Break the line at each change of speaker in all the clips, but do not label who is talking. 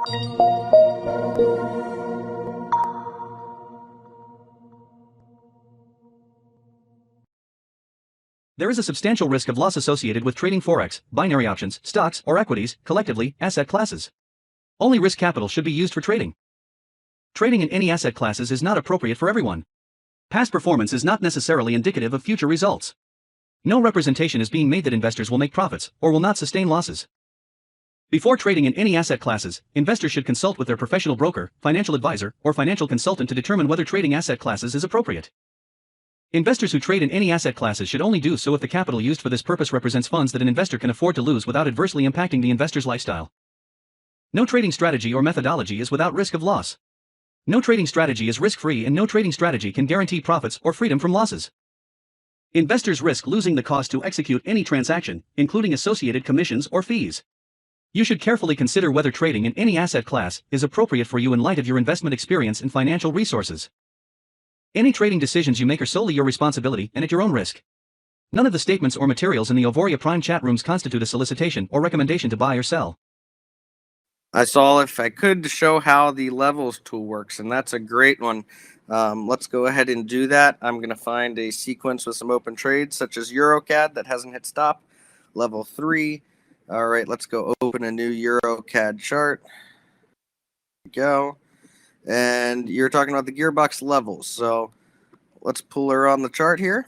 There is a substantial risk of loss associated with trading forex, binary options, stocks, or equities, collectively, asset classes. Only risk capital should be used for trading. Trading in any asset classes is not appropriate for everyone. Past performance is not necessarily indicative of future results. No representation is being made that investors will make profits, or will not sustain losses. Before trading in any asset classes, investors should consult with their professional broker, financial advisor, or financial consultant to determine whether trading asset classes is appropriate. Investors who trade in any asset classes should only do so if the capital used for this purpose represents funds that an investor can afford to lose without adversely impacting the investor's lifestyle. No trading strategy or methodology is without risk of loss. No trading strategy is risk-free, and no trading strategy can guarantee profits or freedom from losses. Investors risk losing the cost to execute any transaction, including associated commissions or fees. You should carefully consider whether trading in any asset class is appropriate for you in light of your investment experience and financial resources. Any trading decisions you make are solely your responsibility and at your own risk. None of the statements or materials in the Auvoria Prime chat rooms constitute a solicitation or recommendation to buy or sell.
I saw if I could show how the levels tool works, and that's a great one. Let's go ahead and do that. I'm going to find a sequence with some open trades, such as EuroCAD that hasn't hit stop. Level 3. All right, let's go open a new EuroCAD chart. There we go. And you're talking about the GearBox levels. So let's pull her on the chart here.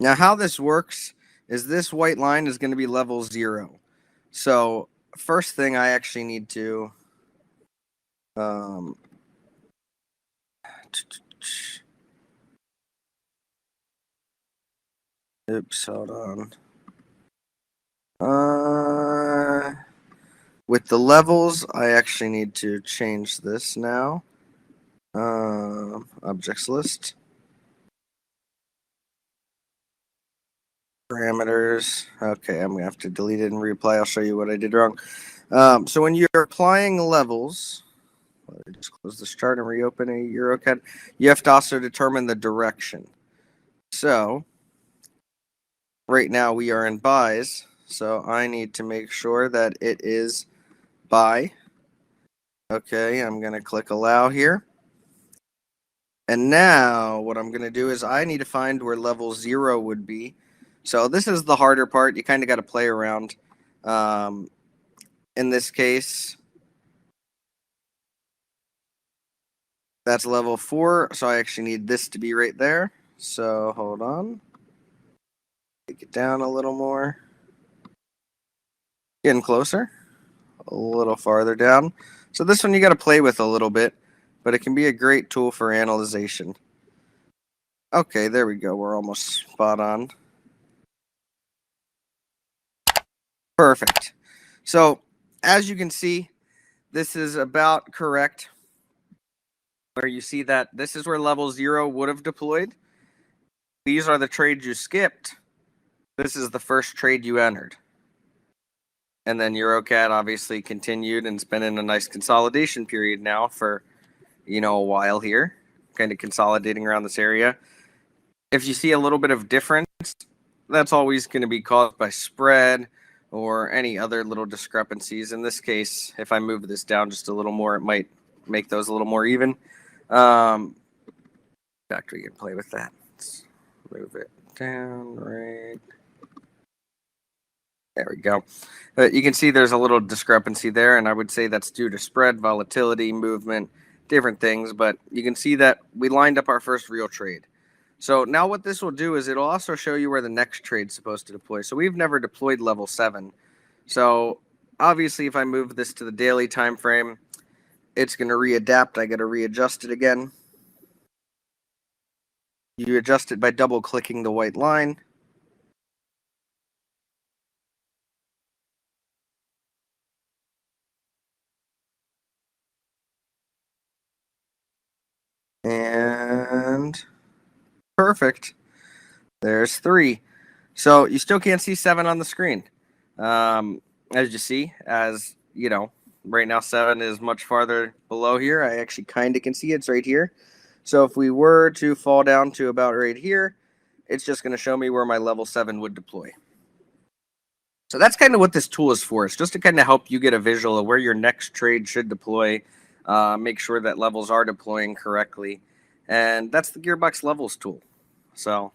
Now how this works is this white line is going to be level 0. So first thing I actually need to oops, hold on. With the levels, I actually need to change this now. Objects list. Parameters. Okay, I'm going to have to delete it and reapply. I'll show you what I did wrong. So when you're applying levels, let me just close this chart and reopen a EuroCAD. You have to also determine the direction. So right now we are in buys. So I need to make sure that it is buy. Okay, I'm going to click allow here. And now what I'm going to do is I need to find where level 0 would be. So this is the harder part. You kind of got to play around. In this case, that's level 4. So I actually need this to be right there. So hold on. Take it down a little more. Getting closer. A little farther down. So this one you got to play with a little bit, but it can be a great tool for analyzation. Okay, there we go. We're almost spot on. Perfect. So as you can see, this is about correct. Where you see that this is where level 0 would have deployed. These are the trades you skipped. This is the first trade you entered. And then EuroCAD obviously continued and it's been in a nice consolidation period now for, a while here, kind of consolidating around this area. If you see a little bit of difference, that's always going to be caused by spread or any other little discrepancies. In this case, if I move this down just a little more, it might make those a little more even. Factory can play with that. Let's move it down right. There we go. You can see there's a little discrepancy there, and I would say that's due to spread, volatility, movement, different things. But you can see that we lined up our first real trade. So now what this will do is it'll also show you where the next trade's supposed to deploy. So we've never deployed level 7. So obviously if I move this to the daily time frame, it's going to readapt. I got to readjust it again. You adjust it by double clicking the white line. And perfect. There's 3. So you still can't see 7 on the screen. As you see, right now 7 is much farther below here. I actually kind of can see it's right here. So if we were to fall down to about right here, it's just going to show me where my level 7 would deploy. So that's kind of what this tool is for. It's just to kind of help you get a visual of where your next trade should deploy, make sure that levels are deploying correctly. And that's the GearBox levels tool. So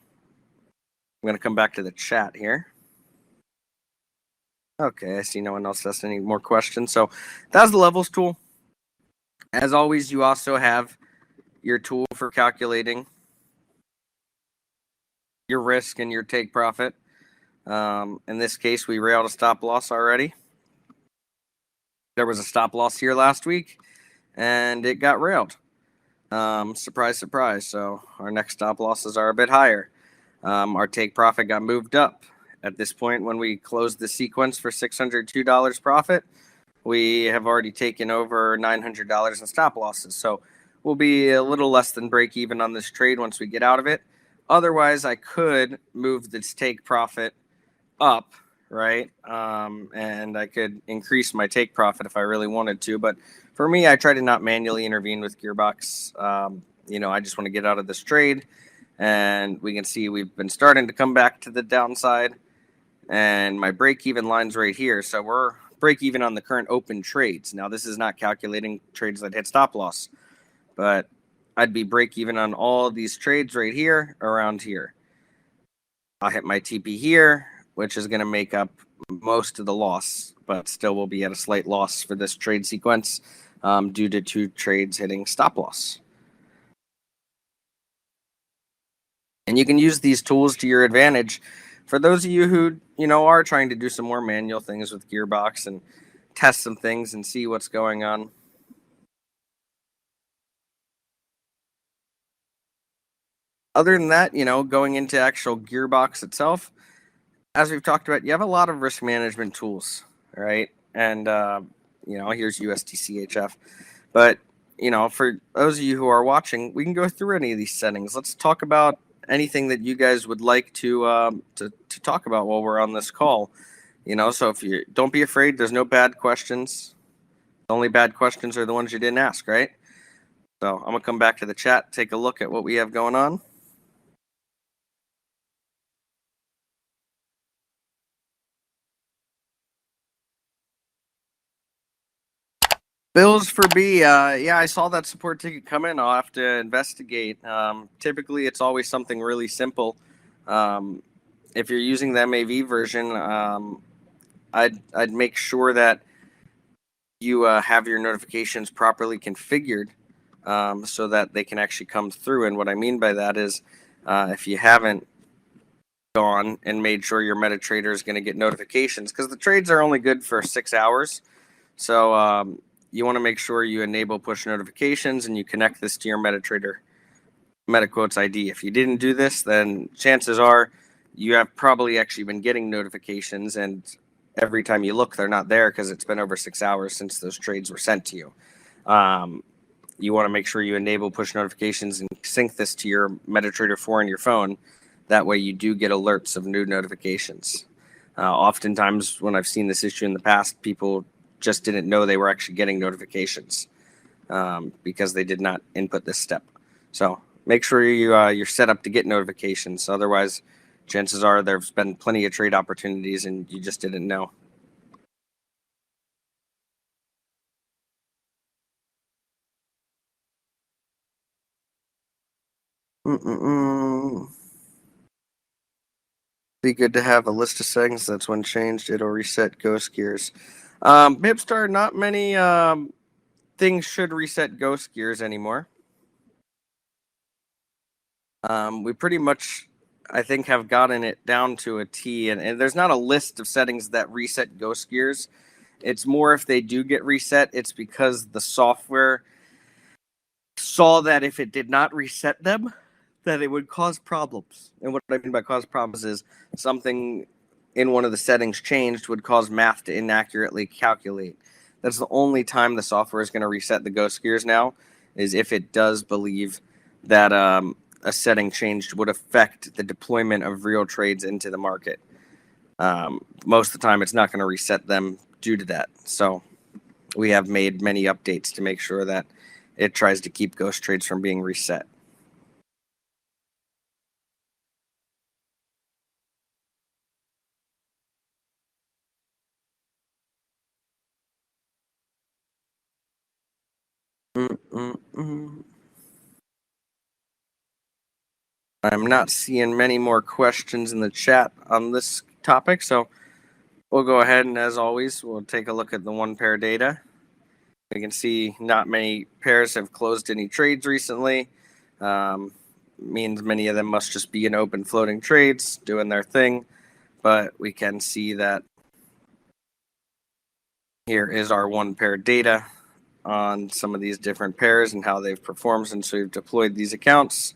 I'm going to come back to the chat here. Okay, I see no one else has any more questions. So that's the levels tool. As always, you also have your tool for calculating your risk and your take profit. In this case, we railed a stop loss already. There was a stop loss here last week, and it got railed. Surprise, surprise. So our next stop losses are a bit higher. Our take profit got moved up. At this point, when we closed the sequence for $602 profit, we have already taken over $900 in stop losses. So we'll be a little less than break even on this trade once we get out of it. Otherwise, I could move this take profit up, right? And I could increase my take profit if I really wanted to. But for me, I try to not manually intervene with GearBox. I just want to get out of this trade. And we can see we've been starting to come back to the downside. And my break-even line's right here. So we're break-even on the current open trades. Now, this is not calculating trades that hit stop loss. But I'd be break-even on all these trades right here, around here. I'll hit my TP here, which is going to make up most of the loss, but still will be at a slight loss for this trade sequence due to 2 trades hitting stop loss. And you can use these tools to your advantage. For those of you who, are trying to do some more manual things with GearBox and test some things and see what's going on. Other than that, going into actual GearBox itself, as we've talked about, you have a lot of risk management tools, right? And, here's USDCHF. But, for those of you who are watching, we can go through any of these settings. Let's talk about anything that you guys would like to talk about while we're on this call. So if you don't be afraid, there's no bad questions. The only bad questions are the ones you didn't ask, right? So I'm going to come back to the chat, take a look at what we have going on. Bills for B. Yeah, I saw that support ticket come in. I'll have to investigate. Typically, it's always something really simple. If you're using the MAV version, I'd make sure that you have your notifications properly configured so that they can actually come through. And what I mean by that is if you haven't gone and made sure your MetaTrader is going to get notifications, because the trades are only good for 6 hours. So you want to make sure you enable push notifications and you connect this to your MetaTrader MetaQuotes ID. If you didn't do this, then chances are you have probably actually been getting notifications, and every time you look, they're not there because it's been over 6 hours since those trades were sent to you. You want to make sure you enable push notifications and sync this to your MetaTrader 4 on your phone. That way you do get alerts of new notifications. Oftentimes when I've seen this issue in the past, people just didn't know they were actually getting notifications because they did not input this step. So make sure you're set up to get notifications. Otherwise, chances are there's been plenty of trade opportunities and you just didn't know. Be good to have a list of settings that's when changed, it'll reset ghost gears. Bipstar, not many things should reset ghost gears anymore. We pretty much, I think, have gotten it down to a T, and there's not a list of settings that reset ghost gears. It's more if they do get reset, it's because the software saw that if it did not reset them, that it would cause problems. And what I mean by cause problems is something in one of the settings changed would cause math to inaccurately calculate. That's the only time the software is going to reset the ghost gears now, is if it does believe that a setting changed would affect the deployment of real trades into the market. Most of the time, it's not going to reset them due to that. So we have made many updates to make sure that it tries to keep ghost trades from being reset. I'm not seeing many more questions in the chat on this topic, so we'll go ahead and, as always, we'll take a look at the one pair data. We can see not many pairs have closed any trades recently. Means many of them must just be in open floating trades doing their thing, but we can see that here is our one pair data on some of these different pairs and how they've performed since we've deployed these accounts,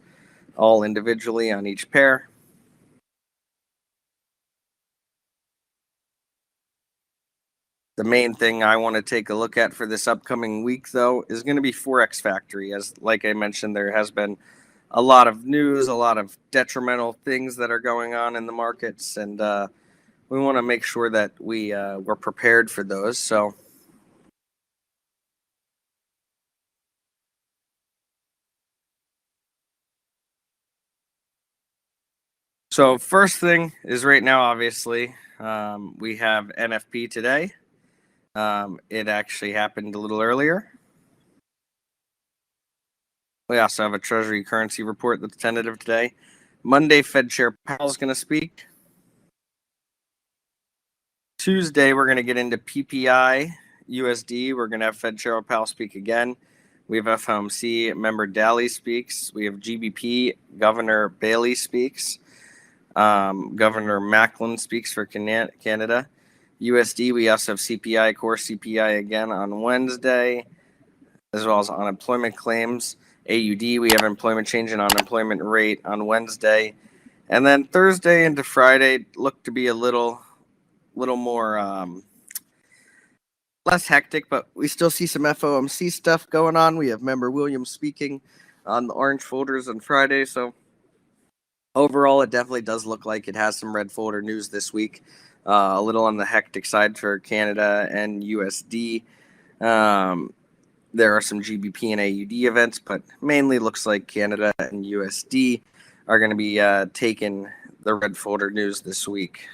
all individually on each pair. The main thing I want to take a look at for this upcoming week, though, is going to be Forex Factory. As like I mentioned, there has been a lot of news, a lot of detrimental things that are going on in the markets, and we want to make sure that we're prepared for those. So first thing is right now, obviously, we have NFP today. It actually happened a little earlier. We also have a Treasury currency report that's tentative today. Monday, Fed Chair Powell is going to speak. Tuesday, we're going to get into PPI, USD. We're going to have Fed Chair Powell speak again. We have FOMC member Daly speaks. We have GBP, Governor Bailey speaks. Governor Macklin speaks for Canada. USD, we also have CPI, core CPI again on Wednesday, as well as unemployment claims. AUD, we have employment change and unemployment rate on Wednesday. And then Thursday into Friday look to be a little more less hectic, but we still see some FOMC stuff going on. We have member Williams speaking on the orange folders on Friday. So overall, it definitely does look like it has some red folder news this week. A little on the hectic side for Canada and USD. There are some GBP and AUD events, but mainly looks like Canada and USD are going to be taking the red folder news this week.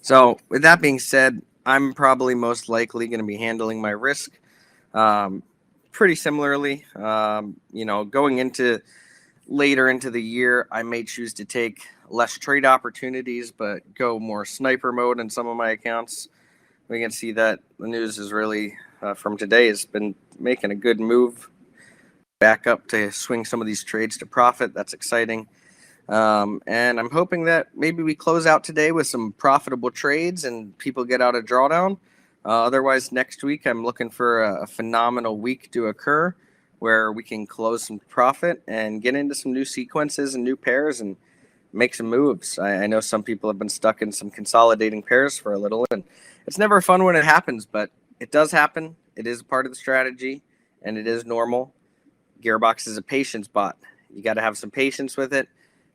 So with that being said, I'm probably most likely going to be handling my risk pretty similarly. Going into later into the year, I may choose to take less trade opportunities, but go more sniper mode in some of my accounts. We can see that the news is really, from today, has been making a good move back up to swing some of these trades to profit. That's exciting. And I'm hoping that maybe we close out today with some profitable trades and people get out of drawdown. Otherwise, next week, I'm looking for a phenomenal week to occur where we can close some profit and get into some new sequences and new pairs and make some moves. I know some people have been stuck in some consolidating pairs for a little, and it's never fun when it happens, but it does happen. It is a part of the strategy, and it is normal. GearBox is a patience bot. You got to have some patience with it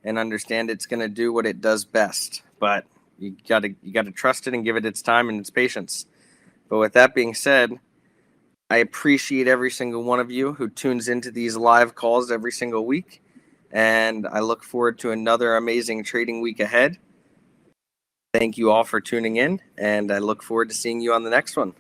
and understand it's going to do what it does best. But you got to trust it and give it its time and its patience. But with that being said, I appreciate every single one of you who tunes into these live calls every single week. And I look forward to another amazing trading week ahead. Thank you all for tuning in, and I look forward to seeing you on the next one.